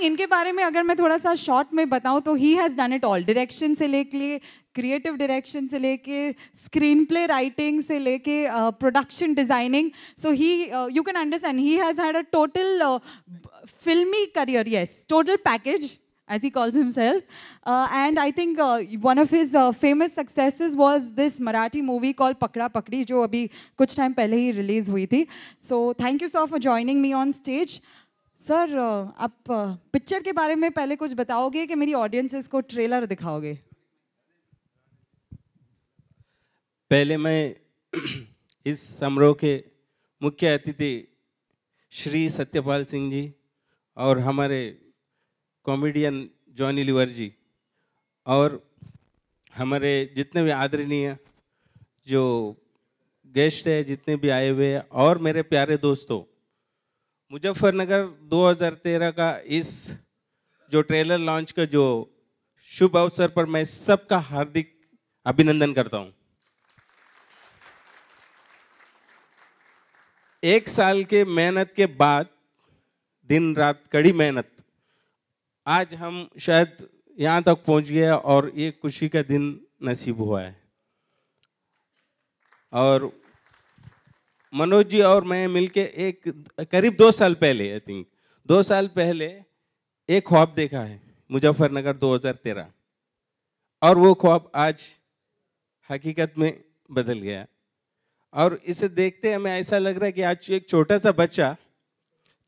इनके बारे में अगर मैं थोड़ा सा शॉर्ट में बताऊं तो he has done it all, direction से लेके, क्रिएटिव डायरेक्शन से लेके, स्क्रीन प्ले राइटिंग से लेके, production designing. So he, you can understand, he has had a total filmy career, yes, total package, as he calls himself. And I think one of his famous successes was this Marathi movie called Pakda Pakdi, जो अभी कुछ time पहले ही release हुई थी. So thank you sir for joining me on stage. Sir, आप picture के बारे में पहले कुछ बताओगे कि मेरी ऑडियंसेस को ट्रेलर दिखाओगे? पहले मैं इस समारोह के मुख्य अतिथि श्री सत्यपाल सिंह जी और हमारे कॉमेडियन जॉनी लीवर जी और हमारे जितने भी आदरणीय जो गेस्ट है, जितने भी आए हुए हैं, और मेरे प्यारे दोस्तों, मुजफ्फरनगर 2013 का इस जो ट्रेलर लॉन्च का जो शुभ अवसर पर मैं सबका हार्दिक अभिनंदन करता हूं. एक साल के मेहनत के बाद, दिन रात कड़ी मेहनत, आज हम शायद यहाँ तक पहुँच गए और ये खुशी का दिन नसीब हुआ है. और मनोज जी और मैं मिलके एक करीब 2 साल पहले, आई थिंक 2 साल पहले एक ख्वाब देखा है, मुजफ्फरनगर 2013, और वो ख्वाब आज हकीकत में बदल गया. और इसे देखते हमें ऐसा लग रहा है कि आज एक छोटा सा बच्चा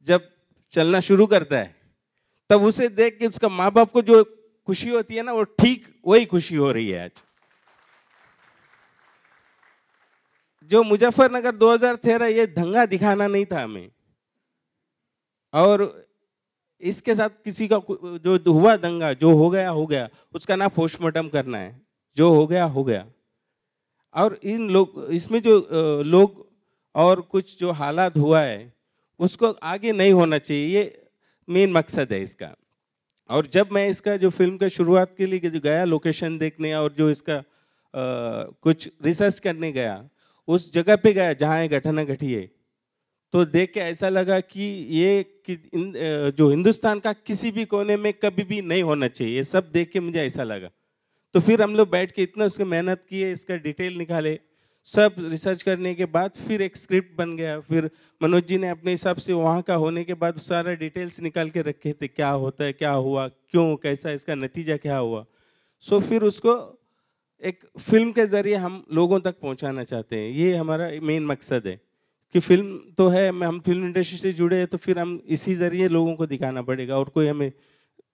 जब चलना शुरू करता है तब उसे देख के उसका माँ बाप को जो खुशी होती है ना, वो ठीक वही खुशी हो रही है आज. जो मुजफ्फरनगर 2013, ये दंगा दिखाना नहीं था हमें, और इसके साथ किसी का जो हुआ दंगा, जो हो गया, उसका ना पोस्टमार्टम करना है, जो हो गया. और इन लोग, इसमें जो लोग और कुछ जो हालात हुआ है उसको आगे नहीं होना चाहिए, ये मेन मकसद है इसका. और जब मैं इसका जो फिल्म का शुरुआत के लिए जो गया लोकेशन देखने और जो इसका कुछ रिसर्च करने गया, उस जगह पे गया जहाँ ये घटना घटी है, तो देख के ऐसा लगा कि ये जो हिंदुस्तान का किसी भी कोने में कभी भी नहीं होना चाहिए. ये सब देख के मुझे ऐसा लगा. तो फिर हम लोग बैठ के इतना उसकी मेहनत किए, इसका डिटेल निकाले, सब रिसर्च करने के बाद फिर एक स्क्रिप्ट बन गया. फिर मनोज जी ने अपने हिसाब से वहाँ का होने के बाद सारा डिटेल्स निकाल के रखे थे, क्या होता है, क्या हुआ, क्यों, कैसा, इसका नतीजा क्या हुआ. सो फिर उसको एक फिल्म के जरिए हम लोगों तक पहुँचाना चाहते हैं. ये हमारा मेन मकसद है कि फिल्म तो है, हम फिल्म इंडस्ट्री से जुड़े हैं, तो फिर हम इसी जरिए लोगों को दिखाना पड़ेगा. और कोई हमें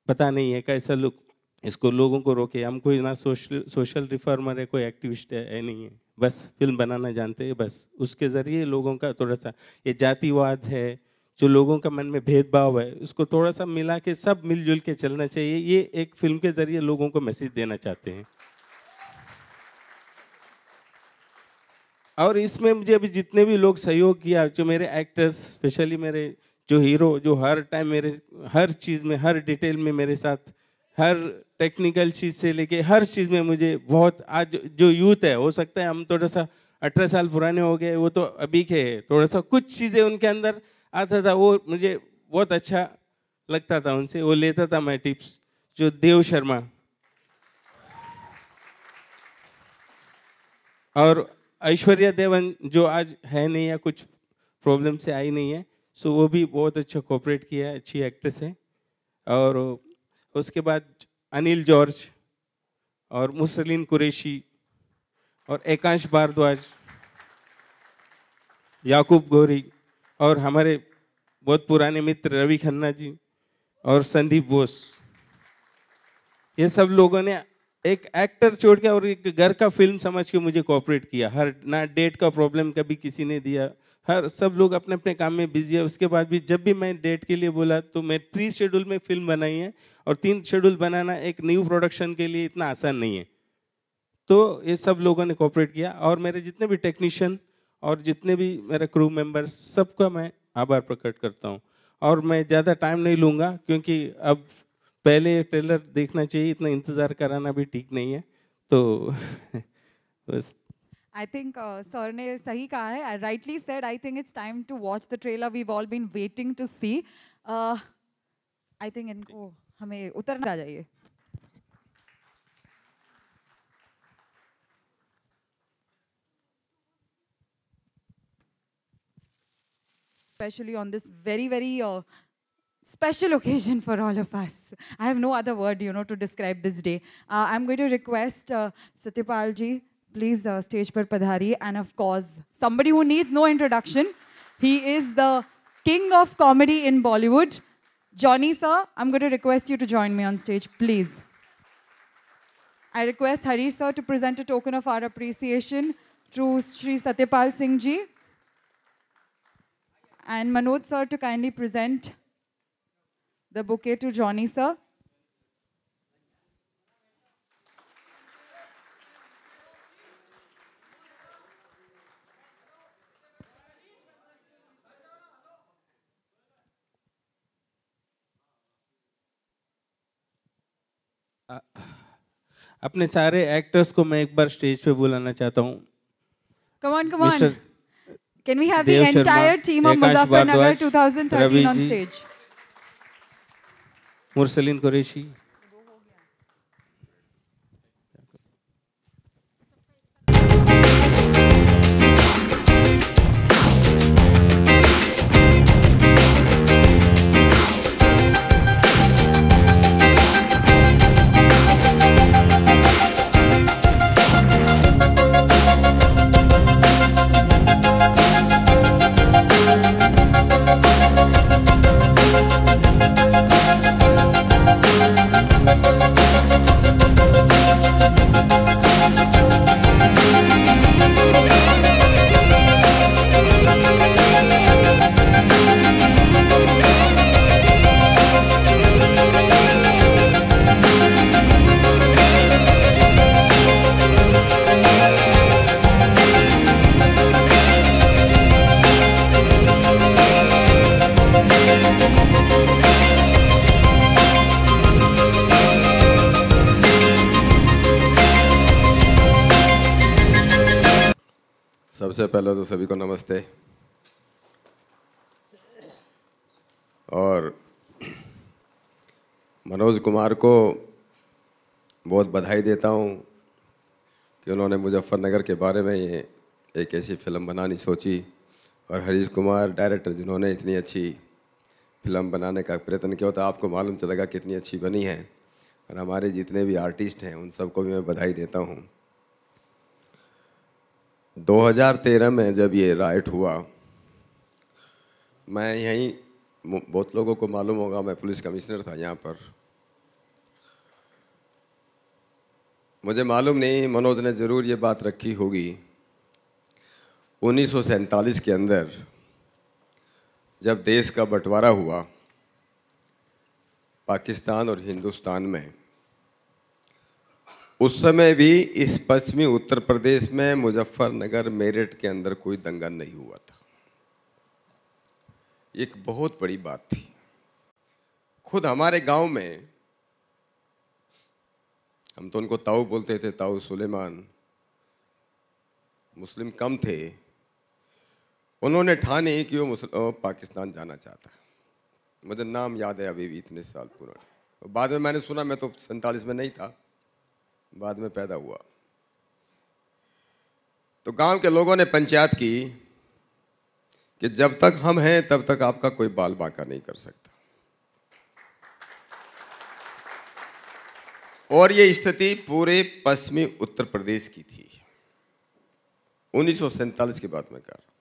पता नहीं है कैसा लोग इसको लोगों को रोके. हम कोई ना सोशल रिफॉर्मर है, कोई एक्टिविस्ट है नहीं है, बस फिल्म बनाना जानते हैं. बस उसके ज़रिए लोगों का थोड़ा सा ये जातिवाद है, जो लोगों का मन में भेदभाव है, उसको थोड़ा सा मिला के सब मिलजुल के चलना चाहिए. ये एक फिल्म के ज़रिए लोगों को मैसेज देना चाहते हैं. और इसमें मुझे अभी जितने भी लोग सहयोग किया, जो मेरे एक्टर्स, स्पेशली मेरे जो हीरो, जो हर टाइम मेरे हर चीज़ में, हर डिटेल में मेरे साथ, हर टेक्निकल चीज़ से लेके हर चीज़ में मुझे बहुत, आज जो यूथ है, हो सकता है हम थोड़ा सा 18 साल पुराने हो गए, वो तो अभी के है, थोड़ा सा कुछ चीज़ें उनके अंदर आता था, वो मुझे बहुत अच्छा लगता था उनसे, वो लेता था मैं टिप्स. जो देव शर्मा और ऐश्वर्या देवन, जो आज है नहीं या कुछ प्रॉब्लम से आई नहीं है, सो वो भी बहुत अच्छा कोऑपरेट किया है, अच्छी एक्ट्रेस है. और उसके बाद अनिल जॉर्ज और मुसलिन कुरैशी और एकांश भारद्वाज, याकूब गौरी, और हमारे बहुत पुराने मित्र रवि खन्ना जी और संदीप बोस, ये सब लोगों ने एक एक्टर छोड़ के और एक घर का फिल्म समझ के मुझे कोऑपरेट किया. हर ना डेट का प्रॉब्लम कभी किसी ने दिया, हर सब लोग अपने अपने काम में बिजी है. उसके बाद भी जब भी मैं डेट के लिए बोला तो मैं 3 शेड्यूल में फिल्म बनाई है, और 3 शेड्यूल बनाना एक न्यू प्रोडक्शन के लिए इतना आसान नहीं है. तो ये सब लोगों ने कोऑपरेट किया, और मेरे जितने भी टेक्नीशियन और जितने भी मेरे क्रू मेंबर्स, सबका मैं आभार प्रकट करता हूँ. और मैं ज़्यादा टाइम नहीं लूँगा, क्योंकि अब पहले ट्रेलर देखना चाहिए, इतना इंतज़ार कराना भी ठीक नहीं है. तो बस. आई थिंक सर ने सही कहा है, I rightly said, I think it's time to watch the trailer, we all been waiting to see. I think इनको हमें उतरना चाहिए. Especially on this very special occasion for all of us. I have no other word, to describe this day. I'm going to request Satyapal ji, please stage par padhari, and of course, somebody who needs no introduction. He is the king of comedy in Bollywood. Johnny sir, I'm going to request you to join me on stage, please. I request Harish sir to present a token of our appreciation to Sri Satyapal Singh ji. And Manoj sir to kindly present the bouquet to Johnny sir. अपने सारे actors को मैं एक बार stage पे बुलाना चाहता हूँ. Come on. Can we have the Dev entire Sharma, team of Akash Muzaffarnagar Bhardwaj, 2013 Ravi on ji, stage? Mursaleen Qureshi. सबसे पहले तो सभी को नमस्ते और मनोज कुमार को बहुत बधाई देता हूँ कि उन्होंने मुजफ्फरनगर के बारे में ये एक ऐसी फिल्म बनानी सोची और हरीश कुमार डायरेक्टर जिन्होंने इतनी अच्छी फिल्म बनाने का प्रयत्न किया तो आपको मालूम चलेगा कितनी अच्छी बनी है और हमारे जितने भी आर्टिस्ट हैं उन सबको भी मैं बधाई देता हूँ. 2013 में जब ये राइट हुआ, मैं यहीं, बहुत लोगों को मालूम होगा, मैं पुलिस कमिश्नर था यहाँ पर. मुझे मालूम नहीं, मनोज ने ज़रूर ये बात रखी होगी. 1947 के अंदर जब देश का बंटवारा हुआ पाकिस्तान और हिंदुस्तान में, उस समय भी इस पश्चिमी उत्तर प्रदेश में मुजफ्फरनगर मेरठ के अंदर कोई दंगा नहीं हुआ था. एक बहुत बड़ी बात थी. खुद हमारे गांव में, हम तो उनको ताऊ बोलते थे, ताऊ सुलेमान, मुस्लिम कम थे, उन्होंने ठानी कि वो पाकिस्तान जाना चाहता है. मुझे नाम याद है अभी भी, इतने साल पुराना. बाद में मैंने सुना, मैं तो 47 में नहीं था, बाद में पैदा हुआ. तो गांव के लोगों ने पंचायत की कि जब तक हम हैं तब तक आपका कोई बाल बांका नहीं कर सकता. और ये स्थिति पूरे पश्चिमी उत्तर प्रदेश की थी. 1947 की बात मैं कर रहा हूं.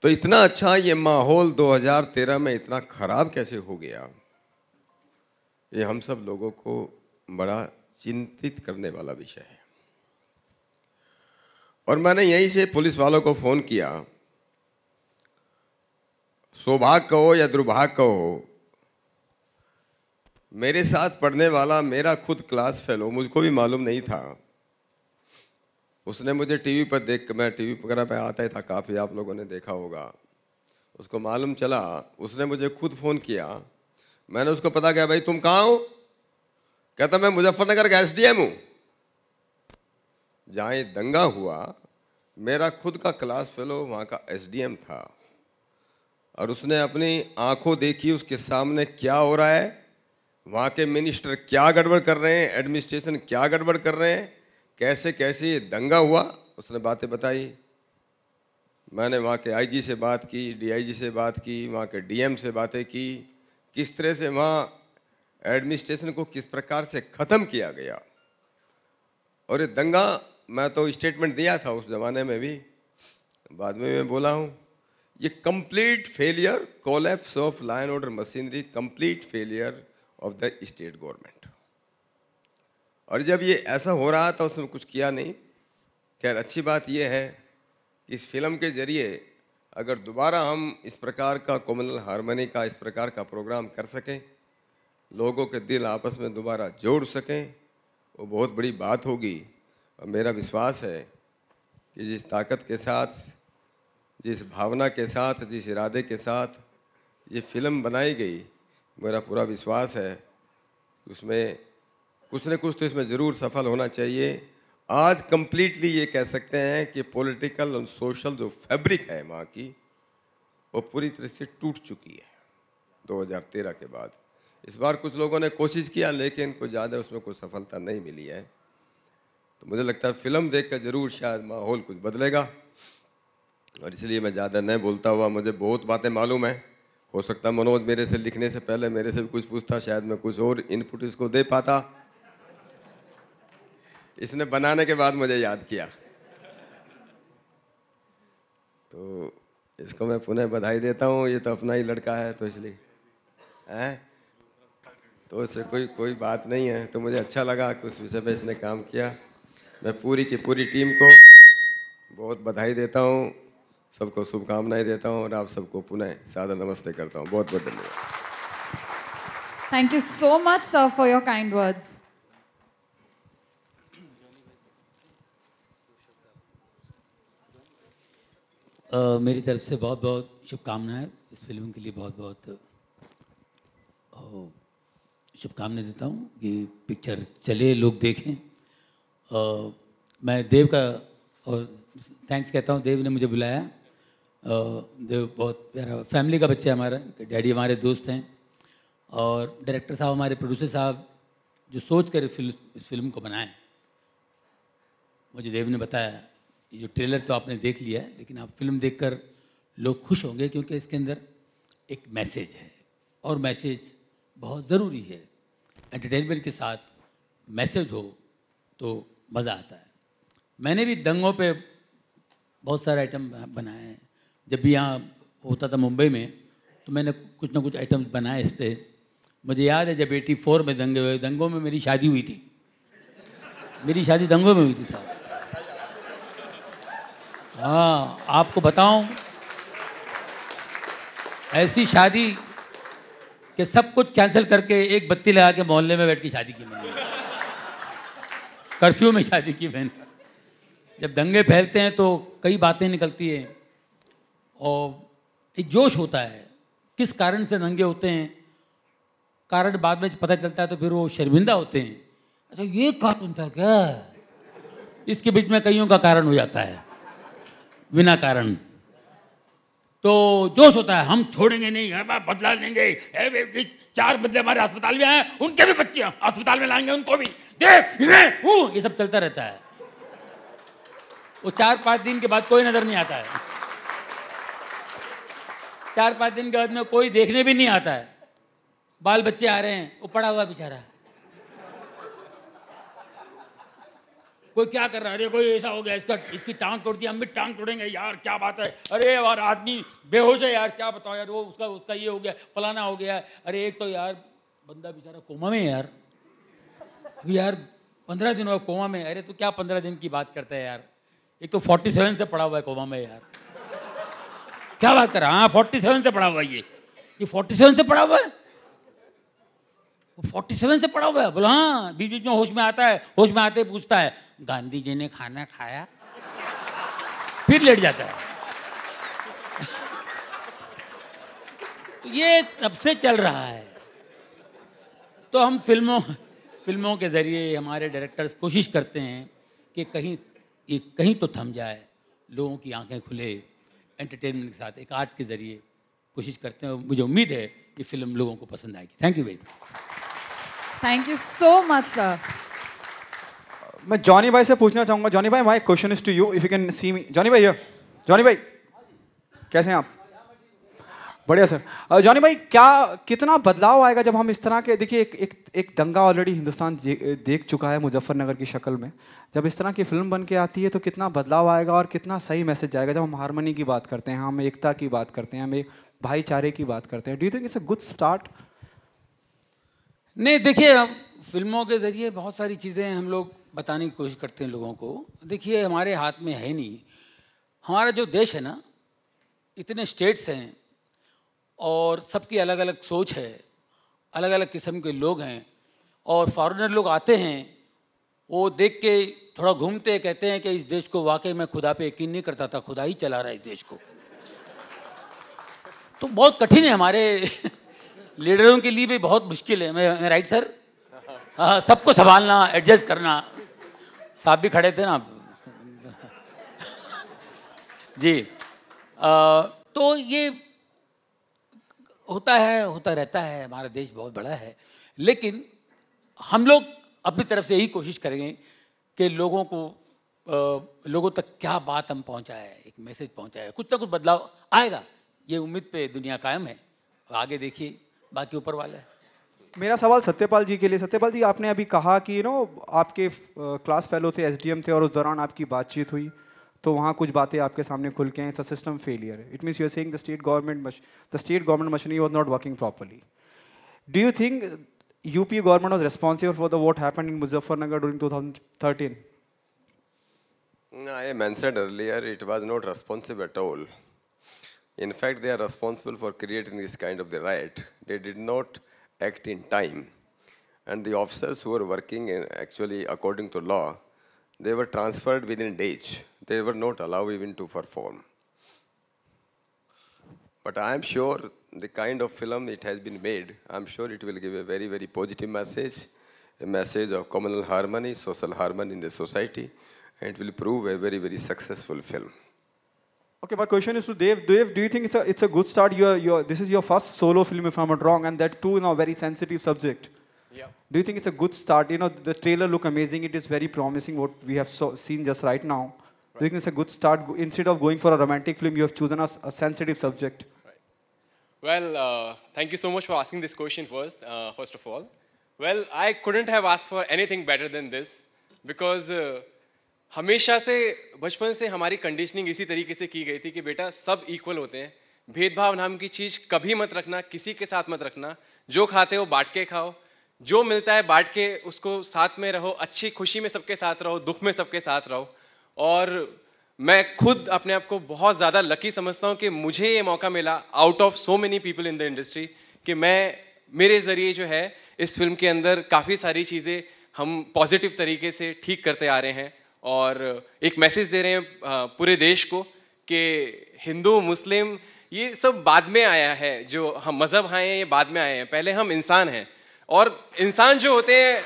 तो इतना अच्छा ये माहौल 2013 में इतना खराब कैसे हो गया, ये हम सब लोगों को बड़ा चिंतित करने वाला विषय है. और मैंने यहीं से पुलिस वालों को फोन किया. सौभाग्य कहो या दुर्भाग्य कहो, मेरे साथ पढ़ने वाला मेरा खुद क्लास फेलो, मुझको भी मालूम नहीं था, उसने मुझे टीवी पर देख, मैं टीवी वगैरह पे आता ही था काफ़ी, आप लोगों ने देखा होगा, उसको मालूम चला, उसने मुझे खुद फ़ोन किया. मैंने उसको पता किया, भाई तुम कहाँ हो? कहता मैं मुजफ्फरनगर का SDM हूँ. जहाँ ये दंगा हुआ, मेरा खुद का क्लास फेलो वहाँ का SDM था. और उसने अपनी आंखों देखी उसके सामने क्या हो रहा है, वहाँ के मिनिस्टर क्या गड़बड़ कर रहे हैं, एडमिनिस्ट्रेशन क्या गड़बड़ कर रहे हैं, कैसे कैसे ये दंगा हुआ, उसने बातें बताई। मैंने वहाँ के आईजी से बात की, डीआईजी से बात की, वहाँ के डीएम से बातें की, किस तरह से वहाँ एडमिनिस्ट्रेशन को किस प्रकार से ख़त्म किया गया। और ये दंगा, मैं तो स्टेटमेंट दिया था उस ज़माने में भी, बाद में मैं बोला हूँ, ये complete failure, collapse of law and order machinery, complete failure of the state government. और जब ये ऐसा हो रहा था उसने कुछ किया नहीं। खैर अच्छी बात यह है कि इस फिल्म के जरिए अगर दोबारा हम इस प्रकार का कम्युनल हार्मनी का, इस प्रकार का प्रोग्राम कर सकें, लोगों के दिल आपस में दोबारा जोड़ सकें, वो बहुत बड़ी बात होगी। और मेरा विश्वास है कि जिस ताकत के साथ, जिस भावना के साथ, जिस इरादे के साथ ये फिल्म बनाई गई, मेरा पूरा विश्वास है उसमें कुछ न कुछ तो इसमें ज़रूर सफल होना चाहिए। आज कंप्लीटली ये कह सकते हैं कि पॉलिटिकल और सोशल जो फैब्रिक है वहाँ की, वो पूरी तरह से टूट चुकी है 2013 के बाद। इस बार कुछ लोगों ने कोशिश किया लेकिन कुछ ज़्यादा उसमें कोई सफलता नहीं मिली है। तो मुझे लगता है फिल्म देख कर ज़रूर शायद माहौल कुछ बदलेगा। और इसलिए मैं ज़्यादा नहीं बोलता हुआ, मुझे बहुत बातें मालूम है, हो सकता है मनोज मेरे से लिखने से पहले मेरे से भी कुछ पूछता, शायद मैं कुछ और इनपुट इसको दे पाता। इसने बनाने के बाद मुझे याद किया, तो इसको मैं पुनः बधाई देता हूँ। ये तो अपना ही लड़का है तो इसलिए हैं, तो इससे कोई बात नहीं है। तो मुझे अच्छा लगा कि उस विषय पे इसने काम किया। मैं पूरी की पूरी टीम को बहुत बधाई देता हूँ, सबको शुभकामनाएं देता हूँ और आप सबको पुनः सादर नमस्ते करता हूँ। बहुत बहुत धन्यवाद। Thank you so much, sir, for your kind words. मेरी तरफ से बहुत बहुत शुभकामनाएं इस फिल्म के लिए, बहुत बहुत शुभकामनाएं देता हूँ कि पिक्चर चले, लोग देखें। मैं देव का और थैंक्स कहता हूँ, देव ने मुझे बुलाया। देव बहुत प्यारा फैमिली का बच्चा है हमारा, डैडी हमारे दोस्त हैं, और डायरेक्टर साहब हमारे, प्रोड्यूसर साहब जो सोच कर इस फिल्म को बनाए। मुझे देव ने बताया, ये जो ट्रेलर तो आपने देख लिया है, लेकिन आप फिल्म देखकर लोग खुश होंगे क्योंकि इसके अंदर एक मैसेज है, और मैसेज बहुत ज़रूरी है। एंटरटेनमेंट के साथ मैसेज हो तो मज़ा आता है। मैंने भी दंगों पे बहुत सारे आइटम बनाए हैं। जब भी यहाँ होता था मुंबई में, तो मैंने कुछ ना कुछ आइटम्स बनाए इस पर। मुझे याद है जब 84 में दंगे हुए, दंगों में मेरी शादी हुई थी। मेरी शादी दंगों में हुई थी साहब। हाँ, आपको बताऊं, ऐसी शादी कि सब कुछ कैंसिल करके एक बत्ती लगा के मोहल्ले में बैठ के शादी की मैंने। कर्फ्यू में शादी की मैंने। जब दंगे फैलते हैं तो कई बातें निकलती हैं और एक जोश होता है। किस कारण से दंगे होते हैं, कारण बाद में पता चलता है तो फिर वो शर्मिंदा होते हैं। अच्छा, ये कारण था क्या? इसके बीच में कईयों का कारण हो जाता है बिना कारण। तो जोश होता है, हम छोड़ेंगे नहीं, बदला लेंगे। 4 बदले हमारे अस्पताल में आए, उनके भी बच्चे अस्पताल में लाएंगे, उनको भी देख, ये सब चलता रहता है। वो 4-5 दिन के बाद कोई नजर नहीं आता है। 4-5 दिन के बाद में कोई देखने भी नहीं आता है। बाल बच्चे आ रहे हैं, वो पड़ा हुआ बेचारा, कोई क्या कर रहा है, अरे कोई ऐसा हो गया, इसकी टांग तोड़ दी, हम भी टांग तोड़ेंगे यार, क्या बात है, अरे यार आदमी बेहोश है यार, क्या बताओ यार, वो उसका ये हो गया, फलाना हो गया। अरे एक तो यार बंदा बेचारा कोमा में है यार, अभी यार 15 दिन हुआ कोमा में। अरे तो क्या 15 दिन की बात करता है यार, एक तो 47 से पड़ा हुआ है कोमा में यार, क्या बात कर रहा है? हाँ 47 से पड़ा हुआ है, ये 47 से पड़ा हुआ है, 47 से पड़ा हुआ है। बोला हाँ, बीच बीच में होश में आता है, होश में आते पूछता है गांधी जी ने खाना खाया, फिर लेट जाता है। तो ये तब से चल रहा है। तो हम फिल्मों के जरिए हमारे डायरेक्टर्स कोशिश करते हैं कि कहीं तो थम जाए, लोगों की आंखें खुले, एंटरटेनमेंट के साथ एक आर्ट के जरिए कोशिश करते हैं और मुझे उम्मीद है कि फिल्म लोगों को पसंद आएगी। Thank you very much. Thank you so much sir. मैं जॉनी भाई से पूछना चाहूँगा। जॉनी भाई, my question is to you, if you can see me. Johnny भाई हियर। जॉनी भाई कैसे हैं आप? बढ़िया सर। जॉनी भाई, क्या कितना बदलाव आएगा जब हम इस तरह के, देखिए एक दंगा ऑलरेडी हिंदुस्तान देख चुका है मुजफ्फरनगर की शक्ल में, जब इस तरह की फिल्म बन के आती है तो कितना बदलाव आएगा और कितना सही मैसेज जाएगा। जब हम हारमोनी की बात करते हैं, हम एकता की बात करते हैं, हम एक भाईचारे की बात करते हैं, do you think it's a good start? नहीं, देखिए, फिल्मों के ज़रिए बहुत सारी चीज़ें हम लोग बताने की कोशिश करते हैं लोगों को। देखिए, हमारे हाथ में है नहीं। हमारा जो देश है ना, इतने स्टेट्स हैं और सबकी अलग अलग सोच है, अलग अलग किस्म के लोग हैं, और फॉरेनर लोग आते हैं, वो देख के थोड़ा घूमते कहते हैं कि इस देश को वाकई मैं खुदा पे यकीन नहीं करता था, खुदा ही चला रहा है इस देश को। तो बहुत कठिन है, हमारे लीडरों के लिए भी बहुत मुश्किल है। मैं राइट सर? हाँ, सबको संभालना, एडजस्ट करना। साहब भी खड़े थे ना जी। तो ये होता है, होता रहता है। हमारा देश बहुत बड़ा है, लेकिन हम लोग अपनी तरफ से यही कोशिश करेंगे कि लोगों तक क्या बात हम पहुंचाए, एक मैसेज पहुंचाए। कुछ ना कुछ बदलाव आएगा, ये उम्मीद पे दुनिया कायम है। आगे देखिए, बाकी ऊपर वाला है। मेरा सवाल सत्यपाल जी के लिए। सत्यपाल जी, आपने अभी कहा कि आपके क्लास फेलो थे, एसडीएम थे, और उस दौरान आपकी बातचीत हुई तो वहाँ कुछ बातें आपके सामने खुल के हैं। It's a system failure. It means you are saying the state government machinery was not working properly. Do you think UP government was responsible for the what happened in Muzaffarnagar during 2013? I mentioned earlier, it was not responsive at all. In fact, they are responsible for creating this kind of the riot. They did not act in time. And the officers who were working actually according to law, they were transferred within days. They were not allowed even to perform. But I am sure the kind of film it has been made, I am sure it will give a very, very positive message, a message of communal harmony, social harmony in the society, and it will prove a very, very successful film. Okay, my question is to Dev. Dev, do you think it's a good start? This is your first solo film, if I'm not wrong, and that too in a very sensitive subject. Yeah. Do you think it's a good start? The trailer look amazing. It is very promising what we have seen just right now. Right. Do you think it's a good start? Instead of going for a romantic film, you have chosen a sensitive subject. Right. Well, thank you so much for asking this question first of all. Well, I couldn't have asked for anything better than this because हमेशा से बचपन से हमारी conditioning इसी तरीके से की गई थी कि बेटा सब इक्वल होते हैं, भेदभाव नाम की चीज़ कभी मत रखना, किसी के साथ मत रखना, जो खाते हो बांट के खाओ, जो मिलता है बांट के उसको साथ में रहो, अच्छी खुशी में सबके साथ रहो, दुख में सबके साथ रहो। और मैं खुद अपने आप को बहुत ज़्यादा लकी समझता हूँ कि मुझे ये मौका मिला out of so many people in the industry कि मेरे ज़रिए जो है इस फिल्म के अंदर काफ़ी सारी चीज़ें हम पॉजिटिव तरीके से ठीक करते आ रहे हैं और एक मैसेज दे रहे हैं पूरे देश को कि हिंदू मुस्लिम ये सब बाद में आया है, जो हम मज़हब आए हैं ये बाद में आए हैं, पहले हम इंसान हैं। और इंसान जो होते हैं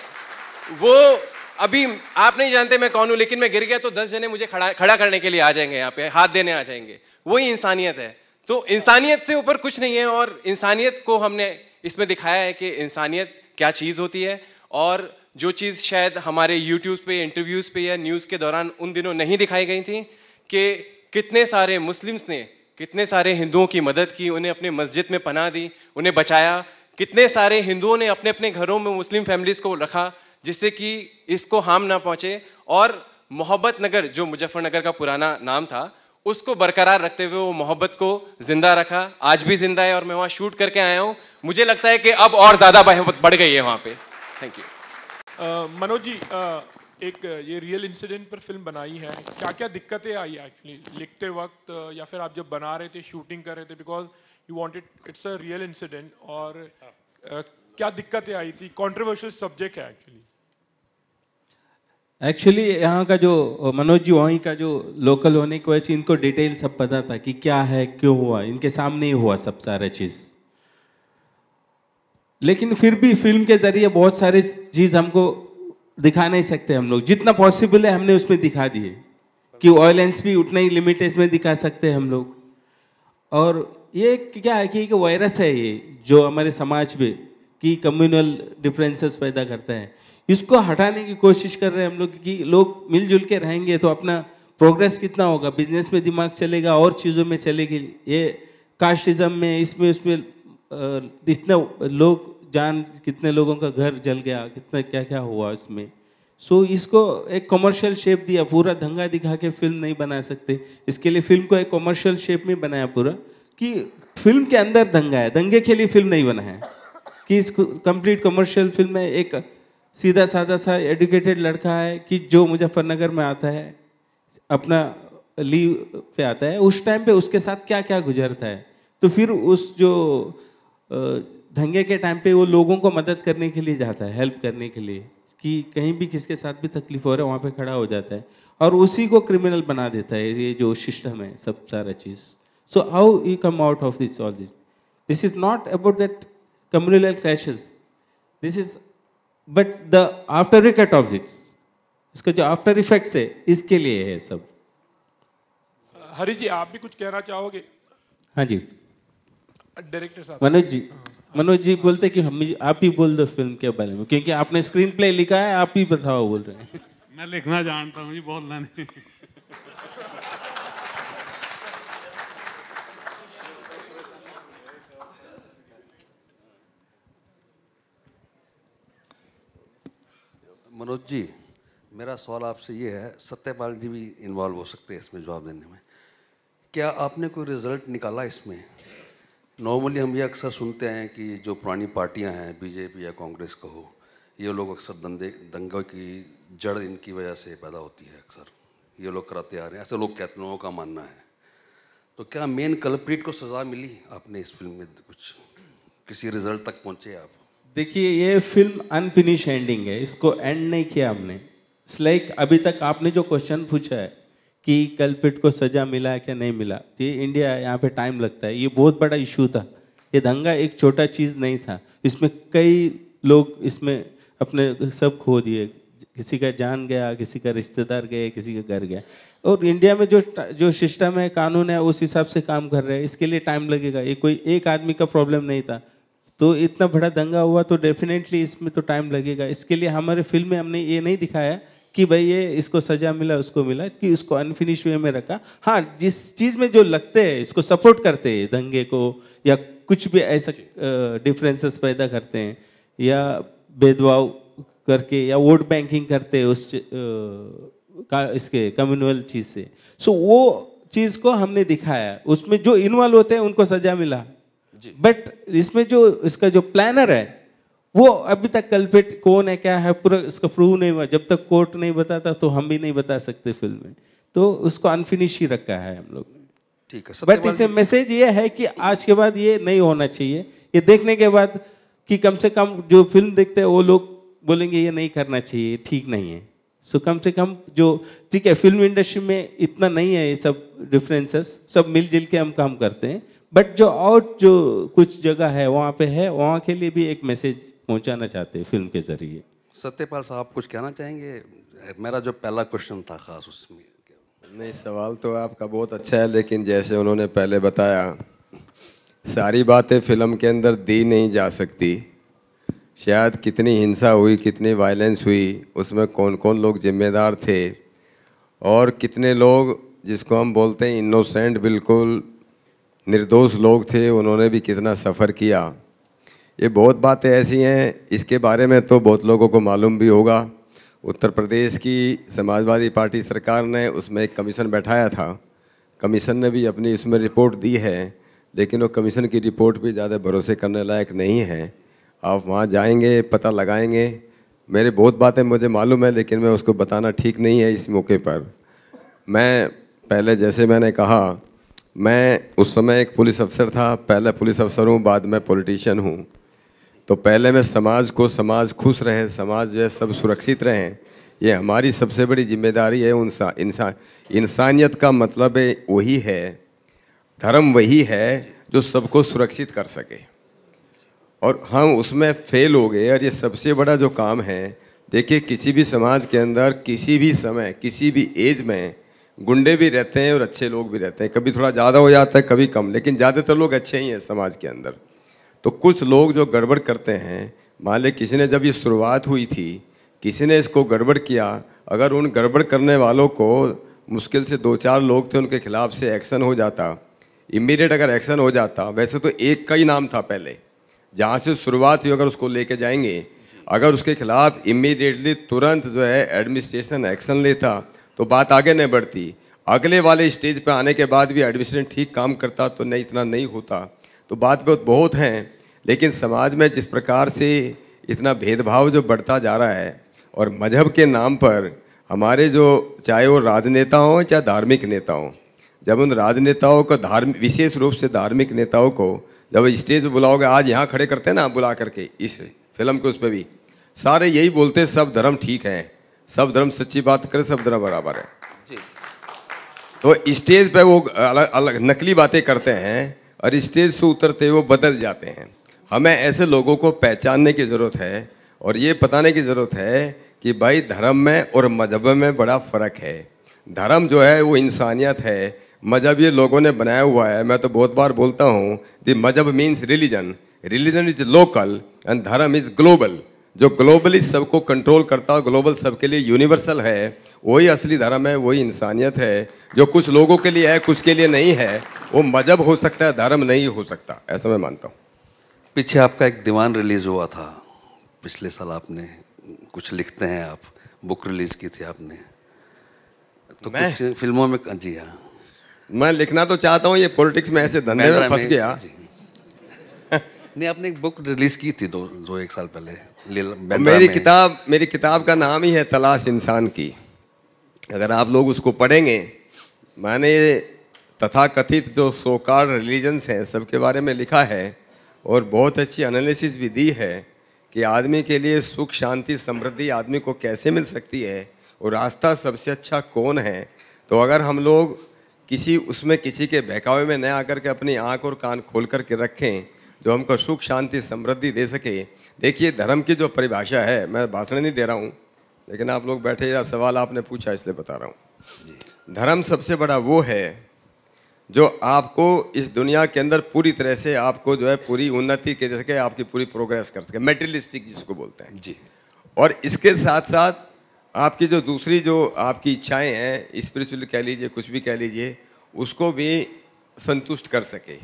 वो अभी आप नहीं जानते मैं कौन हूँ, लेकिन मैं गिर गया तो 10 जने मुझे खड़ा करने के लिए आ जाएंगे, यहाँ पे हाथ देने आ जाएंगे। वही इंसानियत है। तो इंसानियत से ऊपर कुछ नहीं है और इंसानियत को हमने इसमें दिखाया है कि इंसानियत क्या चीज़ होती है। और जो चीज़ शायद हमारे यूट्यूब पे, इंटरव्यूज़ पे या न्यूज़ के दौरान उन दिनों नहीं दिखाई गई थी कि कितने सारे मुस्लिम्स ने कितने सारे हिंदुओं की मदद की, उन्हें अपने मस्जिद में पनाह दी, उन्हें बचाया। कितने सारे हिंदुओं ने अपने अपने घरों में मुस्लिम फैमिलीज़ को रखा जिससे कि इसको हार्म ना पहुँचे। और मोहब्बत नगर जो मुजफ्फरनगर का पुराना नाम था उसको बरकरार रखते हुए वो मोहब्बत को ज़िंदा रखा, आज भी ज़िंदा है। और मैं वहाँ शूट करके आया हूँ, मुझे लगता है कि अब और ज़्यादा मोहब्बत बढ़ गई है वहाँ पे। Thank you. मनोज जी, एक ये रियल इंसिडेंट पर फिल्म बनाई है, क्या क्या दिक्कतें आई एक्चुअली लिखते वक्त या फिर आप जब बना रहे थे, शूटिंग कर रहे थे, because you wanted it's a real incident, और क्या दिक्कतें आई थी? कंट्रोवर्शियल सब्जेक्ट है एक्चुअली यहाँ का जो मनोज जी वहीं का जो लोकल होने की वजह से इनको डिटेल सब पता था कि क्या है, क्यों हुआ, इनके सामने ही हुआ सब सारा चीज़। लेकिन फिर भी फिल्म के जरिए बहुत सारी चीज़ हमको दिखा नहीं सकते हम लोग, जितना पॉसिबल है हमने उसमें दिखा दिए कि वायलेंस भी उतना ही लिमिटेशन में दिखा सकते हैं हम लोग। और ये क्या है कि एक वायरस है ये जो हमारे समाज पे कि कम्युनल डिफरेंसेस पैदा करता है, इसको हटाने की कोशिश कर रहे हैं हम लोग कि लोग मिलजुल के रहेंगे तो अपना प्रोग्रेस कितना होगा, बिजनेस में दिमाग चलेगा और चीज़ों में चलेगी। ये कास्टिज्म में इसमें उसमें इतने लोग जान, कितने लोगों का घर जल गया, कितना क्या क्या हुआ इसमें। सो इसको एक कमर्शियल शेप दिया, पूरा दंगा दिखा के फिल्म नहीं बना सकते, इसके लिए फिल्म को एक कमर्शियल शेप में बनाया पूरा कि फिल्म के अंदर दंगा है, दंगे के लिए फिल्म नहीं बना है कि इसको कंप्लीट कमर्शियल फिल्म में एक सीधा साधा सा एजुकेटेड लड़का है कि जो मुजफ्फरनगर में आता है, अपना लीव पे आता है, उस टाइम पे उसके साथ क्या क्या गुजरता है, तो फिर उस जो दंगे के टाइम पे वो लोगों को मदद करने के लिए जाता है, हेल्प करने के लिए कि कहीं भी किसके साथ भी तकलीफ हो रहा है वहाँ पे खड़ा हो जाता है और उसी को क्रिमिनल बना देता है ये जो सिस्टम है सब सारा चीज़। So how you come out of this all this is not about that communal clashes, this is but the after effect of it, इसका जो आफ्टर इफेक्ट्स है इसके लिए है सब। हरी जी आप भी कुछ कहना चाहोगे? हाँ जी डायरेक्टर साहब। मनोज जी बोलते कि हम आप ही बोल दो फिल्म के बारे में, क्योंकि आपने स्क्रीन प्ले लिखा है, आप ही बताओ बोल रहे हैं। मैं लिखना जानता हूँ जी, बोलना नहीं। मनोज जी मेरा सवाल आपसे ये है, सत्यपाल जी भी इन्वॉल्व हो सकते हैं इसमें जवाब देने में, क्या आपने कोई रिजल्ट निकाला इसमें? नॉर्मली हम ये अक्सर सुनते हैं कि जो पुरानी पार्टियां हैं, बीजेपी या कांग्रेस कहो, ये लोग अक्सर दंगों की जड़ इनकी वजह से पैदा होती है, अक्सर ये लोग कराते आ रहे हैं, ऐसे लोग कहते, लोगों का मानना है। तो क्या मेन कल्प्रिट को सज़ा मिली आपने इस फिल्म में, कुछ किसी रिजल्ट तक पहुँचे आप? देखिए ये फिल्म अनफिनिश एंडिंग है, इसको एंड नहीं किया हमने। इट्स लाइक अभी तक आपने जो क्वेश्चन पूछा है कि कल्प्रिट को सजा मिला है क्या नहीं मिला, ये इंडिया है, यहाँ पे टाइम लगता है, ये बहुत बड़ा इशू था। ये दंगा एक छोटा चीज़ नहीं था, इसमें कई लोग इसमें अपने सब खो दिए, किसी का जान गया, किसी का रिश्तेदार गए, किसी का घर गया। और इंडिया में जो सिस्टम है, कानून है, उस हिसाब से काम कर रहे हैं, इसके लिए टाइम लगेगा। ये कोई एक आदमी का प्रॉब्लम नहीं था, तो इतना बड़ा दंगा हुआ तो डेफिनेटली इसमें तो टाइम लगेगा। इसके लिए हमारे फिल्म में हमने ये नहीं दिखाया कि भाई ये इसको सजा मिला उसको मिला, कि इसको अनफिनिश वे में रखा। हाँ, जिस चीज़ में जो लगते हैं इसको सपोर्ट करते हैं दंगे को, या कुछ भी ऐसा डिफरेंसेस पैदा करते हैं या भेदभाव करके या वोट बैंकिंग करते हैं उस इसके कम्युनल चीज़ से, सो वो चीज़ को हमने दिखाया। उसमें जो इन्वॉल्व होते हैं उनको सजा मिला, बट इसमें जो इसका जो प्लानर है वो अभी तक कल्प्रिट कौन है क्या है पूरा इसका प्रूव नहीं हुआ। जब तक कोर्ट नहीं बताता तो हम भी नहीं बता सकते फिल्म में, तो उसको अनफिनिश ही रखा है हम लोग। ठीक है, बट इससे मैसेज ये है कि आज के बाद ये नहीं होना चाहिए। ये देखने के बाद कि कम से कम जो फिल्म देखते हैं वो लोग बोलेंगे ये नहीं करना चाहिए, ठीक नहीं है। सो कम से कम जो ठीक है, फिल्म इंडस्ट्री में इतना नहीं है ये सब डिफरेंसेस, सब मिलजुल के हम काम करते हैं, बट जो और जो कुछ जगह है वहाँ पे है, वहाँ के लिए भी एक मैसेज पहुँचाना चाहते हैं फिल्म के जरिए। सत्यपाल साहब कुछ कहना चाहेंगे? मेरा जो पहला क्वेश्चन था खास उसमें। नहीं, सवाल तो आपका बहुत अच्छा है, लेकिन जैसे उन्होंने पहले बताया सारी बातें फिल्म के अंदर दी नहीं जा सकती। शायद कितनी हिंसा हुई, कितनी वायलेंस हुई, उसमें कौन कौन लोग जिम्मेदार थे, और कितने लोग जिसको हम बोलते हैं इनोसेंट, बिल्कुल निर्दोष लोग थे, उन्होंने भी कितना सफ़र किया। ये बहुत बातें ऐसी हैं, इसके बारे में तो बहुत लोगों को मालूम भी होगा। उत्तर प्रदेश की समाजवादी पार्टी सरकार ने उसमें एक कमीशन बैठाया था, कमीशन ने भी अपनी इसमें रिपोर्ट दी है, लेकिन वो कमीशन की रिपोर्ट भी ज़्यादा भरोसे करने लायक नहीं है। आप वहाँ जाएंगे, पता लगाएंगे। मेरे बहुत बातें मुझे मालूम है, लेकिन मैं उसको बताना ठीक नहीं है इस मौके पर। मैं पहले, जैसे मैंने कहा, मैं उस समय एक पुलिस अफसर था, पहले पुलिस अफसर हूँ, बाद में पॉलिटिशियन हूँ। तो पहले मैं समाज समाज खुश रहे, समाज जो है सब सुरक्षित रहें, ये हमारी सबसे बड़ी जिम्मेदारी है। इंसानियत का मतलब वही है, धर्म वही है जो सबको सुरक्षित कर सके, और हम उसमें फेल हो गए। और ये सबसे बड़ा जो काम है, देखिए किसी भी समाज के अंदर किसी भी समय किसी भी एज में गुंडे भी रहते हैं और अच्छे लोग भी रहते हैं, कभी थोड़ा ज़्यादा हो जाता है कभी कम, लेकिन ज़्यादातर लोग अच्छे ही हैं समाज के अंदर। तो कुछ लोग जो गड़बड़ करते हैं, मान ले किसी ने जब ये शुरुआत हुई थी, किसी ने इसको गड़बड़ किया, अगर उन गड़बड़ करने वालों को मुश्किल से 2-4 लोग थे उनके खिलाफ से एक्शन हो जाता, इमीडिएट अगर एक्शन हो जाता, वैसे तो एक का ही नाम था पहले, जहाँ से शुरुआत हुई अगर उसको लेके जाएंगे, अगर उसके खिलाफ इमीडिएटली तुरंत जो है एडमिनिस्ट्रेशन एक्शन लेता तो बात आगे नहीं बढ़ती। अगले वाले स्टेज पे आने के बाद भी एडमिनिस्ट्रेशन ठीक काम करता तो नहीं, इतना नहीं होता। तो बात बहुत हैं, लेकिन समाज में जिस प्रकार से इतना भेदभाव जो बढ़ता जा रहा है, और मजहब के नाम पर हमारे जो चाहे वो राजनेता हों चाहे धार्मिक नेता हों, जब उन राजनेताओं को विशेष रूप से धार्मिक नेताओं को जब स्टेज पे बुलाओगे, आज यहाँ खड़े करते हैं ना बुला करके इस फिल्म के उस पर भी सारे यही बोलते सब धर्म ठीक है, सब धर्म सच्ची बात करे, सब धर्म बराबर है जी। तो स्टेज पे वो अलग अलग नकली बातें करते हैं और स्टेज से उतरते वो बदल जाते हैं। हमें ऐसे लोगों को पहचानने की ज़रूरत है और ये बताने की ज़रूरत है कि भाई धर्म में और मजहब में बड़ा फ़र्क है। धर्म जो है वो इंसानियत है, मजहब ये लोगों ने बनाया हुआ है। मैं तो बहुत बार बोलता हूँ दी मजहब means religion, religion is local and धर्म इज ग्लोबल। जो ग्लोबली सबको कंट्रोल करता है, ग्लोबल सबके लिए यूनिवर्सल है, वही असली धर्म है, वही इंसानियत है। जो कुछ लोगों के लिए है कुछ के लिए नहीं है, वो मजहब हो सकता है, धर्म नहीं हो सकता, ऐसा मैं मानता हूँ। पीछे आपका एक दीवान रिलीज हुआ था पिछले साल, आपने कुछ लिखते हैं, आप बुक रिलीज की थी आपने, तो मैं कुछ फिल्मों में जी हाँ, मैं लिखना तो चाहता हूँ, ये पॉलिटिक्स में ऐसे धंधे में फंस गया। नहीं, आपने एक बुक रिलीज की थी दो एक साल पहले। मेरी किताब का नाम ही है तलाश इंसान की। अगर आप लोग उसको पढ़ेंगे, मैंने तथाकथित जो सोकार्ड रिलीजन्स हैं सबके बारे में लिखा है और बहुत अच्छी एनालिसिस भी दी है कि आदमी के लिए सुख शांति समृद्धि आदमी को कैसे मिल सकती है और रास्ता सबसे अच्छा कौन है। तो अगर हम लोग किसी के बहकावे में न आकर के अपनी आँख और कान खोल करके रखें जो हमको सुख शांति समृद्धि दे सके। देखिए धर्म की जो परिभाषा है, मैं भाषण नहीं दे रहा हूँ, लेकिन आप लोग बैठे या सवाल आपने पूछा इसलिए बता रहा हूँ। धर्म सबसे बड़ा वो है जो आपको इस दुनिया के अंदर पूरी तरह से आपको जो है पूरी उन्नति के सके, आपकी पूरी प्रोग्रेस कर सके, मेटेरियलिस्टिक जिसको बोलते हैं जी। और इसके साथ साथ आपकी जो दूसरी जो आपकी इच्छाएं हैं, स्पिरिचुअल कह लीजिए, कुछ भी कह लीजिए, उसको भी संतुष्ट कर सके।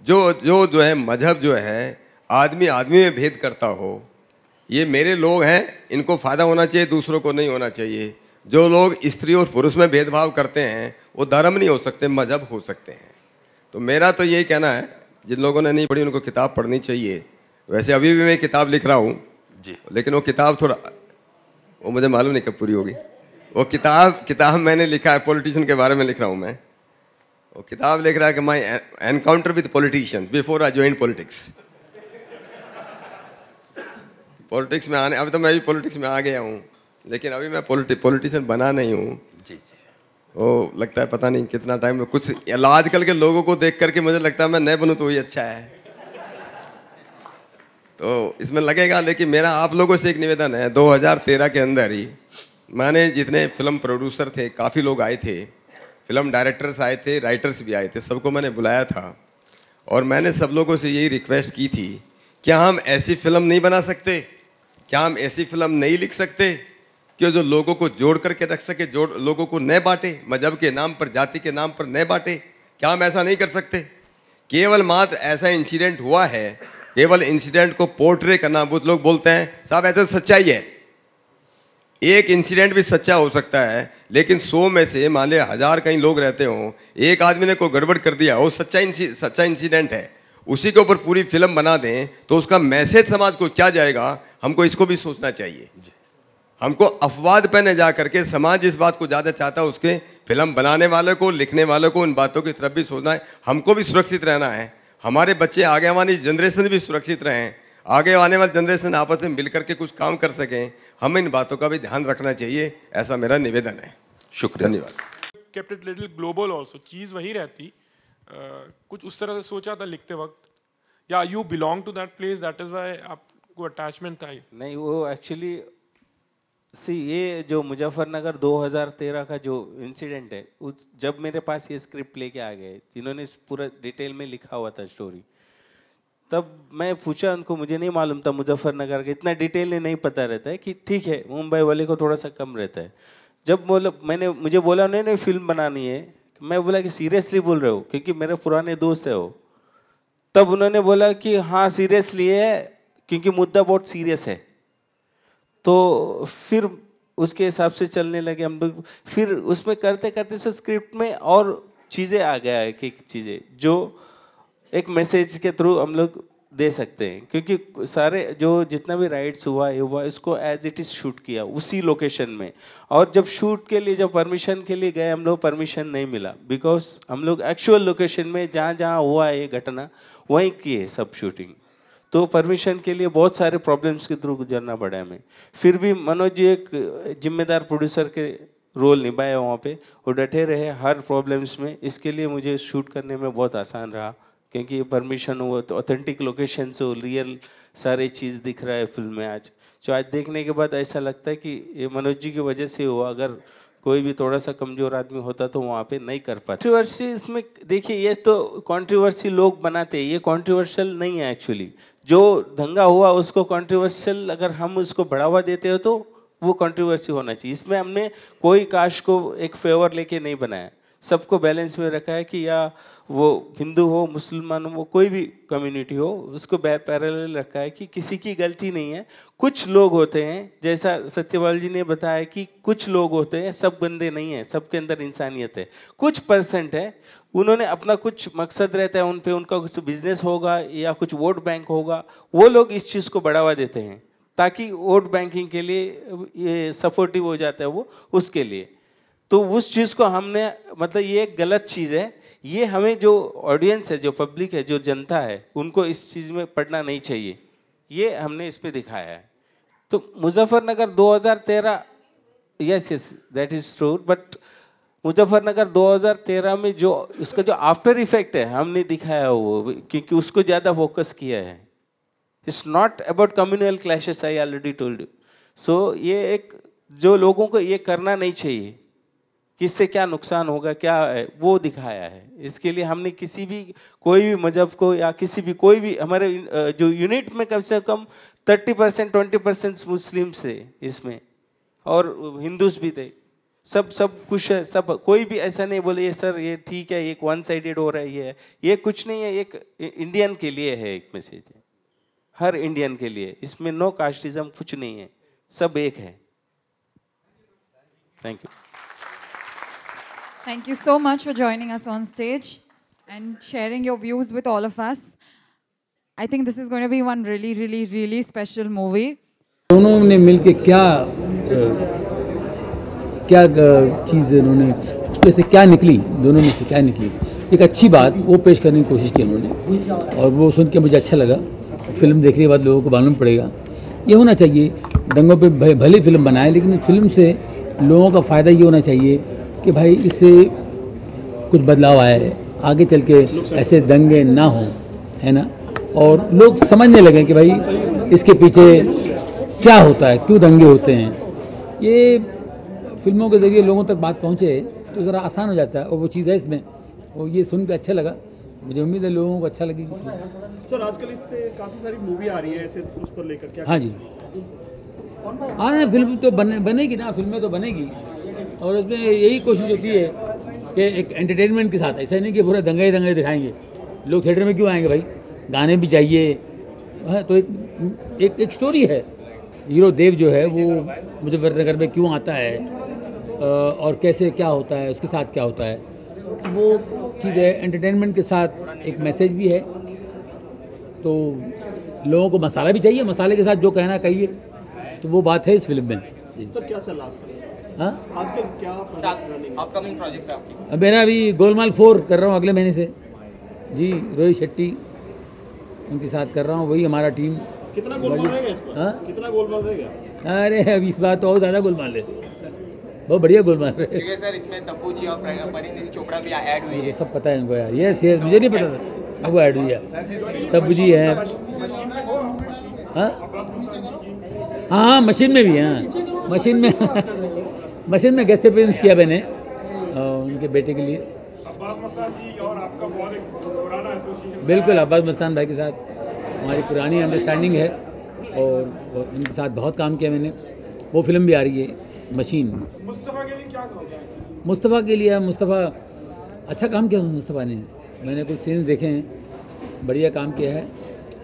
जो है मजहब जो है आदमी में भेद करता हो, ये मेरे लोग हैं, इनको फ़ायदा होना चाहिए, दूसरों को नहीं होना चाहिए। जो लोग स्त्री और पुरुष में भेदभाव करते हैं वो धर्म नहीं हो सकते, मजहब हो सकते हैं। तो मेरा तो यही कहना है, जिन लोगों ने नहीं पढ़ी उनको किताब पढ़नी चाहिए। वैसे अभी भी मैं किताब लिख रहा हूँ जी, लेकिन वो किताब थोड़ा वो मुझे मालूम नहीं कब पूरी होगी। वो किताब मैंने लिखा है, पॉलिटिशियन के बारे में लिख रहा हूँ मैं। वो किताब लिख रहा है कि my encounter with politicians before I join politics. Politics में आने, अभी तो मैं भी पॉलिटिक्स में आ गया हूँ, लेकिन अभी मैं पॉलिटिशियन बना नहीं हूँ जी। वो लगता है पता नहीं कितना टाइम में, कुछ आजकल के लोगों को देख करके मुझे लगता है मैं नहीं बनूँ तो वही अच्छा है, तो इसमें लगेगा। लेकिन मेरा आप लोगों से एक निवेदन है, 2013 के अंदर ही मैंने जितने फिल्म प्रोड्यूसर थे, काफ़ी लोग आए थे, फिल्म डायरेक्टर्स आए थे, राइटर्स भी आए थे, सबको मैंने बुलाया था और मैंने सब लोगों से यही रिक्वेस्ट की थी, क्या हम ऐसी फिल्म नहीं बना सकते, क्या हम ऐसी फिल्म नहीं लिख सकते कि जो लोगों को जोड़ करके रख सके, लोगों को न बांटे, मजहब के नाम पर, जाति के नाम पर न बांटे। क्या हम ऐसा नहीं कर सकते? केवल मात्र ऐसा इंसिडेंट हुआ है, केवल इंसिडेंट को पोर्ट्रे करना, बहुत लोग बोलते हैं साहब ऐसा तो सच्चाई है। एक इंसिडेंट भी सच्चा हो सकता है, लेकिन 100 में से मान लिया 1000 कहीं लोग रहते हों, एक आदमी ने कोई गड़बड़ कर दिया, वो सच्चा इंसिडेंट है, उसी के ऊपर पूरी फिल्म बना दें तो उसका मैसेज समाज को क्या जाएगा, हमको इसको भी सोचना चाहिए। हमको अफवाद पे न जा करके समाज जिस बात को ज़्यादा चाहता है उसके फिल्म बनाने वाले को, लिखने वाले को उन बातों की तरफ भी सोचना है। हमको भी सुरक्षित रहना है, हमारे बच्चे, आगे वाली जनरेशन भी सुरक्षित रहें, आगे आने वाली जनरेशन आपस में मिल करके कुछ काम कर सकें, हमें इन बातों का भी ध्यान रखना चाहिए, ऐसा मेरा निवेदन है। शुक्रिया, धन्यवाद। Kept it little global also, चीज़ वही रहती, कुछ उस तरह से सोचा था लिखते वक्त, या you belong to that place, that is why आपको अटैचमेंट था? नहीं, वो एक्चुअली ये जो मुजफ्फरनगर 2013 का जो इंसिडेंट है, उस जब मेरे पास ये स्क्रिप्ट लेके आ गए जिन्होंने पूरा डिटेल में लिखा हुआ था स्टोरी, तब मैं पूछा उनको, मुझे नहीं मालूम था मुजफ्फरनगर का, इतना डिटेल में नहीं पता रहता है कि ठीक है मुंबई वाले को थोड़ा सा कम रहता है। जब मुझे बोला उन्होंने फिल्म बनानी है, मैं बोला कि सीरियसली बोल रहे हो, क्योंकि मेरे पुराने दोस्त है वो। तब उन्होंने बोला कि हाँ सीरियसली है, क्योंकि मुद्दा बहुत सीरियस है। तो फिर उसके हिसाब से चलने लगे हम लोग। फिर उसमें करते करते स्क्रिप्ट में और चीज़ें आ गया है कि चीज़ें जो एक मैसेज के थ्रू हम लोग दे सकते हैं, क्योंकि सारे जो जितना भी राइट्स हुआ ये हुआ इसको एज इट इज़ शूट किया उसी लोकेशन में। और जब शूट के लिए जब परमिशन के लिए गए हम लोग, परमिशन नहीं मिला, बिकॉज हम लोग एक्चुअल लोकेशन में जहाँ जहाँ हुआ ये घटना वहीं किए सब शूटिंग। तो परमिशन के लिए बहुत सारे प्रॉब्लम्स के थ्रू गुजरना पड़ा हमें। फिर भी मनोज जी एक जिम्मेदार प्रोड्यूसर के रोल निभाए वहाँ पे, वो डटे रहे हर प्रॉब्लम्स में। इसके लिए मुझे शूट करने में बहुत आसान रहा, क्योंकि परमिशन हुआ तो ऑथेंटिक लोकेशन से रियल सारी चीज़ दिख रहा है फिल्म में आज। जो आज देखने के बाद ऐसा लगता है कि ये मनोज जी की वजह से हुआ, अगर कोई भी थोड़ा सा कमज़ोर आदमी होता तो वहाँ पे नहीं कर पाता। कंट्रोवर्सी इसमें देखिए, ये तो कंट्रोवर्सी लोग बनाते हैं, ये कंट्रोवर्शियल नहीं है एक्चुअली। जो दंगा हुआ उसको कंट्रोवर्शियल अगर हम उसको बढ़ावा देते हो तो वो कंट्रोवर्सी होना चाहिए। इसमें हमने कोई कास्ट को एक फेवर लेके नहीं बनाया, सबको बैलेंस में रखा है कि या वो हिंदू हो, मुसलमान हो, कोई भी कम्युनिटी हो, उसको पैरेलल रखा है कि किसी की गलती नहीं है। कुछ लोग होते हैं, जैसा सत्यपाल जी ने बताया कि कुछ लोग होते हैं, सब बंदे नहीं हैं, सबके अंदर इंसानियत है। कुछ परसेंट है, उन्होंने अपना कुछ मकसद रहता है, उन पे उनका कुछ बिजनेस होगा या कुछ वोट बैंक होगा, वो लोग इस चीज़ को बढ़ावा देते हैं ताकि वोट बैंकिंग के लिए ये सपोर्टिव हो जाता है वो उसके लिए। तो उस चीज़ को हमने मतलब ये एक गलत चीज़ है, ये हमें जो ऑडियंस है, जो पब्लिक है, जो जनता है, उनको इस चीज़ में पढ़ना नहीं चाहिए, ये हमने इस पे दिखाया है। तो Muzaffarnagar 2013, yes yes that is true, but Muzaffarnagar 2013 में जो उसका जो आफ्टर इफेक्ट है हमने दिखाया वो, क्योंकि उसको ज़्यादा फोकस किया है। It's not about communal clashes, I already told you. So ये एक जो लोगों को ये करना नहीं चाहिए, किससे क्या नुकसान होगा क्या है वो दिखाया है। इसके लिए हमने किसी भी कोई भी मजहब को या किसी भी कोई भी हमारे जो यूनिट में कम से कम 30% 20% मुस्लिम थे इसमें, और हिंदूज भी थे, सब खुश है, सब कोई भी ऐसा नहीं बोले ये सर ये ठीक है, एक वन साइडेड हो रहा है, ये कुछ नहीं है। एक इंडियन के लिए है, एक मैसेज है हर इंडियन के लिए, इसमें नो कास्टिज्म कुछ नहीं है, सब एक है। Thank you. Thank you so much for joining us on stage and sharing your views with all of us. I think this is going to be one really, really, really special movie. दोनों ने मिलके क्या चीज़ उन्होंने उसमें से क्या निकली, दोनों में से क्या निकली, एक अच्छी बात वो पेश करने की कोशिश की उन्होंने, और वो सुन के मुझे अच्छा लगा। फिल्म देखने के बाद लोगों को मालूम पड़ेगा। ये होना चाहिए, दंगों पे भले फिल्म बनाए, लेकिन फिल्म से लोगों का फ़ायदा ये होना चाहिए कि भाई इससे कुछ बदलाव आए, आगे चल के ऐसे दंगे ना हो, है ना, और लोग समझने लगे कि भाई इसके पीछे क्या होता है, क्यों दंगे होते हैं। ये फिल्मों के ज़रिए लोगों तक बात पहुँचे तो ज़रा आसान हो जाता है, और वो चीज़ है इसमें, और ये सुन के अच्छा लगा। मुझे उम्मीद है लोगों को अच्छा लगेगी। सर आजकल इस पे काफ़ी सारी मूवी आ रही है ऐसे, उस पर लेकर क्या? हाँ जी, हाँ ना, फिल्म तो बनेगी ना, फिल्में तो बनेगी, और उसमें यही कोशिश होती है कि एक एंटरटेनमेंट के साथ, ऐसा नहीं कि पूरा दंगे दंगे दिखाएंगे। लोग थिएटर में क्यों आएंगे भाई, गाने भी चाहिए। हाँ, तो एक स्टोरी है। हीरो देव जो है वो मुजफ्फरनगर में क्यों आता है और कैसे क्या होता है, उसके साथ क्या होता है, वो चीज़ है। एंटरटेनमेंट के साथ एक मैसेज भी है। तो लोगों को मसाला भी चाहिए, मसाले के साथ जो कहना कहिए, तो वो बात है इस फिल्म में। सर क्या चल रहा है आजकल, क्या अपकमिंग प्रोजेक्ट्स आपकी? मेरा अभी गोलमाल 4 कर रहा हूँ अगले महीने से जी, रोहित शेट्टी उनके साथ कर रहा हूँ, वही हमारा टीम। कितना गोलमाल रहेगा इस बार? कितना गोलमाल रहेगा? अरे अब इस बार तो और ज़्यादा गोलमाल है, बहुत बढ़िया गोलमाल है सर। इसमें तब्बू जी और परिणीति चोपड़ा भी ऐड हुई है, सब पता है इनको यार। यस यस, मुझे नहीं पता था, अब वो ऐड हुई है। तब्बू जी है, हाँ हाँ, मशीन में भी है। मशीन में गेस्ट अपीयरेंस किया मैंने उनके बेटे के लिए। अब्बास मस्तान जी और आपका बहुत एक पुराना एसोसिएशन। बिल्कुल, अब्बास मस्तान भाई के साथ हमारी पुरानी अंडरस्टैंडिंग है और उनके साथ बहुत काम किया मैंने। वो फिल्म भी आ रही है मशीन। मुस्तफ़ा के लिए क्या कहोगे? मुस्तफ़ा के लिए, मुस्तफ़ा अच्छा काम किया मुस्तफ़ा ने, मैंने कुछ सीन्स देखे हैं, बढ़िया काम किया है।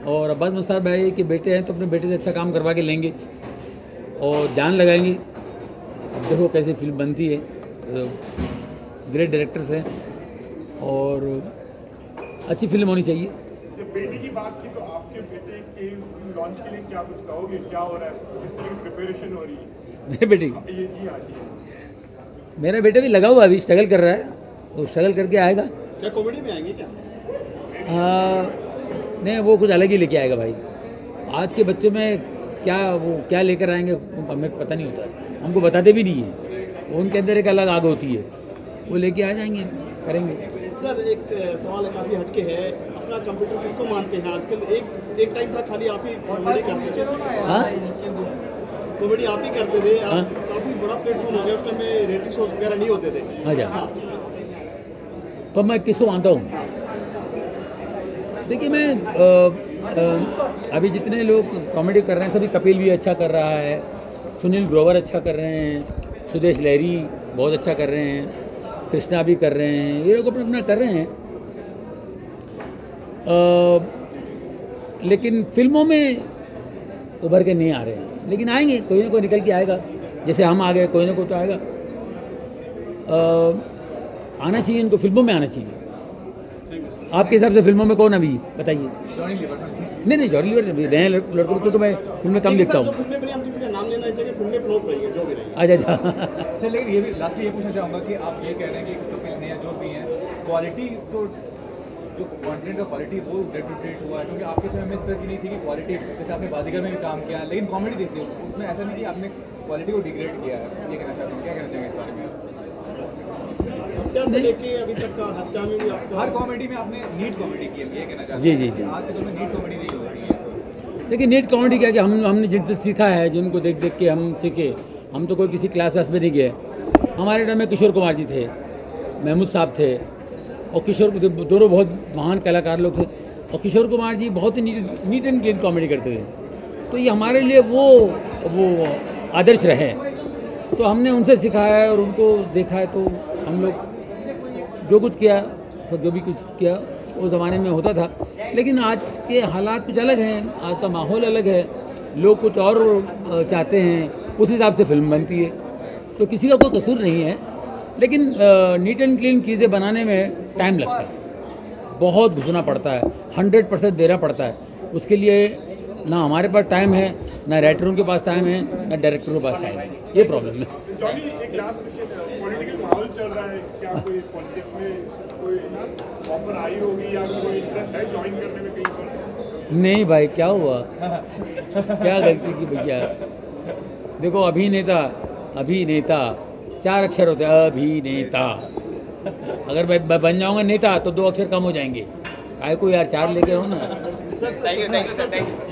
और अब्बास मस्तान भाई के बेटे हैं तो अपने बेटे से अच्छा काम करवा के लेंगे और जान लगाएंगे। अब देखो कैसी फिल्म बनती है, ग्रेट डायरेक्टर्स हैं और अच्छी फिल्म होनी चाहिए। बेटे की बात की तो आपके बेटे के लॉन्च के लिए क्या कुछ कहोगे? क्या हो रहा है, किस तरह की प्रिपरेशन हो रही है? मेरे बेटे जी हाँ जी। मेरा बेटा भी लगा हुआ, अभी स्ट्रगल कर रहा है, वो स्ट्रगल करके आएगा। क्या कॉमेडी में आएंगे क्या? नहीं, वो कुछ अलग ही लेके आएगा भाई। आज के बच्चों में क्या लेकर आएंगे हमें पता नहीं होता, हमको बताते भी नहीं है। उनके अंदर एक अलग आग होती है, वो लेके आ जाएंगे, करेंगे। सर एक सवाल काफ़ी हटके है, अपना कंप्यूटर किसको मानते हैं आजकल? एक टाइम था खाली आप ही कॉमेडी करते थे। हाँ, कॉमेडी आप ही करते थे, आप काफ़ी बड़ा प्लेटफॉर्म हो गया, उस टाइम में रियलिटी शोज वगैरह नहीं होते थे। हाँ, तो मैं किसको मानता हूँ? देखिए, मैं अभी जितने लोग कॉमेडी कर रहे हैं सभी, कपिल भी अच्छा कर रहा है, सुनील ग्रोवर अच्छा कर रहे हैं, सुदेश लहरी बहुत अच्छा कर रहे हैं, कृष्णा भी कर रहे हैं, ये लोग अपना अपना कर रहे हैं। लेकिन फिल्मों में उभर के नहीं आ रहे हैं, लेकिन आएंगे, कोई ना कोई निकल के आएगा। जैसे हम आ गए, कोई ना कोई तो आएगा। आना चाहिए इनको, फिल्मों में आना चाहिए। आपके हिसाब से फिल्मों में कौन अभी बताइए? जॉनी लीवर। नहीं, जॉनी लीवर नए लड़कों को तो मैं फिल्म में कम देखता हूँ। फिल्में बनी, हम किसी का नाम लेना चाहिए, फिल्में फ्लॉप रही है जो भी रही। अच्छा। सर लेकिन ये भी लास्ट ये पूछना चाहूँगा कि आप ये कह रहे हैं कि कपिल ने जो भी हैं क्वालिटी, तो जो कंटेंट का क्वालिटी वो डेटोरेट हुआ है, क्योंकि आपके समय में इस तरह की नहीं थी कि क्वालिटी, जैसे आपने बाजीगर में भी काम किया, लेकिन कॉमेडी देखिए उसमें ऐसा नहीं कि आपने क्वालिटी को डिग्रेड किया है। ये कहना चाहते हैं, क्या कहना चाहेंगे इस बारे में? हत्या से लेके अभी तक का हत्या में भी आपको हर कॉमेडी में आपने नीट कॉमेडी की है, ये कहना चाहते हैं? जी। आज के दौर में नीट कॉमेडी नहीं हो रही है। देखिए, नीट कॉमेडी क्या कि हमने जिनसे सीखा है, जिनको देख के हम सीखे। हम तो कोई किसी क्लास वास में नहीं गए। हमारे टाइम में किशोर कुमार जी थे, महमूद साहब थे, और किशोर दोनों बहुत महान कलाकार लोग थे। और किशोर कुमार जी बहुत ही नीट एंड क्लीन कॉमेडी करते थे, तो ये हमारे लिए वो आदर्श रहे। तो हमने उनसे सीखा है और उनको देखा है, तो हम लोग जो कुछ किया, जो भी कुछ किया उस ज़माने में होता था। लेकिन आज के हालात कुछ अलग हैं, आज का माहौल अलग है, लोग कुछ और चाहते हैं, उस हिसाब से फिल्म बनती है। तो किसी का कोई कसूर नहीं है, लेकिन नीट एंड क्लीन चीज़ें बनाने में टाइम लगता है, बहुत घुसना पड़ता है, 100% देना पड़ता है। उसके लिए ना हमारे पास टाइम है, ना राइटरों के पास टाइम है, ना डायरेक्टरों के पास टाइम है। ये प्रॉब्लम है। जॉनी, एक लास्ट पॉलिटिकल माहौल चल रहा है, क्या कोई पॉलिटिक्स में कोई ऑफर आई होगी या कोई इंटरेस्ट है ज्वाइन करने में कहीं पर? नहीं भाई, क्या हुआ? क्या गलती की भैया? देखो, अभिनेता 4 अक्षर होते हैं, अभिनेता। अगर मैं बन जाऊंगा नेता तो 2 अक्षर कम हो जाएंगे। काय को यार 4 लेके हो ना। Thank you sir, thank you.